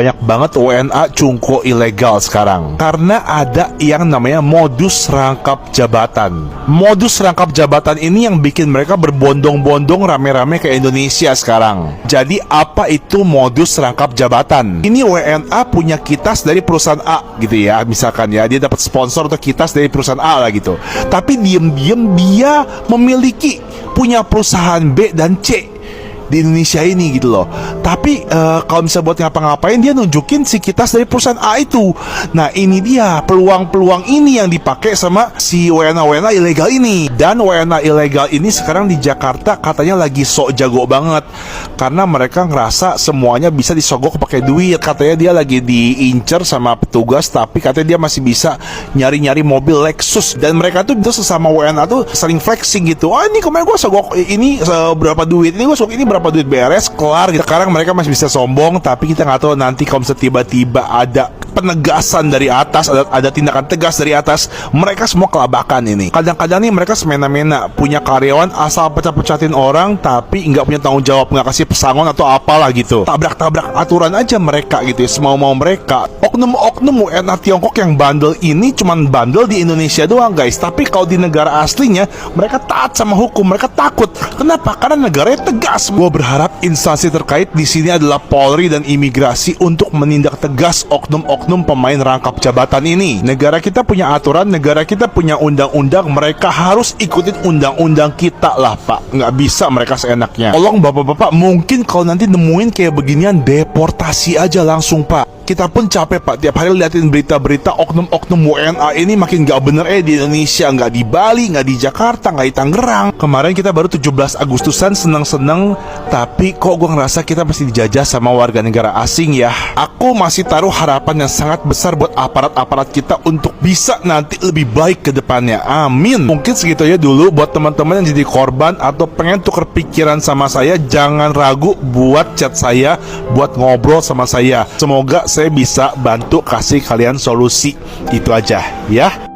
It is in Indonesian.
Banyak banget WNA cungko ilegal sekarang karena ada yang namanya modus rangkap jabatan. Modus rangkap jabatan ini yang bikin mereka berbondong-bondong rame-rame ke Indonesia sekarang. Jadi apa itu modus rangkap jabatan? Ini WNA punya kitas dari perusahaan A gitu ya, misalkan ya, dia dapat sponsor atau kitas dari perusahaan A lah gitu. Tapi diem-diem dia memiliki punya perusahaan B dan C di Indonesia ini gitu loh. Tapi kalau misalnya buat ngapa-ngapain, dia nunjukin si kitas dari perusahaan A itu. Nah ini dia peluang-peluang ini yang dipakai sama si WNA ilegal ini. Dan WNA ilegal ini sekarang di Jakarta katanya lagi sok jago banget karena mereka ngerasa semuanya bisa disogok pakai duit. Katanya dia lagi diincer sama petugas, tapi katanya dia masih bisa nyari-nyari mobil Lexus. Dan mereka tuh sesama WNA tuh saling flexing gitu. Oh ini kemarin gue sogok ini berapa duit, ini gue sogok ini berapa duit, beres, kelar gitu. Sekarang mereka masih bisa sombong, tapi kita nggak tahu nanti kalau misalnya tiba-tiba ada penegasan dari atas, ada tindakan tegas dari atas, mereka semua kelabakan ini. Kadang-kadang nih mereka semena-mena punya karyawan asal pecah-pecahin orang, tapi nggak punya tanggung jawab, nggak kasih pesangon atau apalah gitu. Tabrak-tabrak aturan aja mereka gitu ya, semau-mau mereka. Oknum-oknum WNA Tiongkok yang bandel ini cuman bandel di Indonesia doang guys, tapi kalau di negara aslinya mereka taat sama hukum, mereka takut. Kenapa? Karena negaranya tegas. Gue berharap instansi terkait di sini adalah Polri dan imigrasi untuk menindak tegas oknum-oknum pemain rangkap jabatan ini. Negara kita punya aturan, negara kita punya undang-undang, mereka harus ikutin undang-undang kita lah Pak. Nggak bisa mereka seenaknya. Tolong bapak-bapak, mungkin kalau nanti nemuin kayak beginian, deportasi aja langsung Pak. Kita pun capek Pak, tiap hari liatin berita-berita oknum-oknum WNA ini makin gak bener di Indonesia. Nggak di Bali, nggak di Jakarta, nggak di Tangerang. Kemarin kita baru 17 Agustusan seneng-seneng, tapi kok gue ngerasa kita masih dijajah sama warga negara asing ya. Aku masih taruh harapan yang sangat besar buat aparat-aparat kita untuk bisa nanti lebih baik ke depannya. Amin. Mungkin segitu aja dulu buat teman-teman yang jadi korban atau pengen tuker pikiran sama saya. Jangan ragu buat chat saya, buat ngobrol sama saya. Semoga saya bisa bantu kasih kalian solusi. Itu aja ya.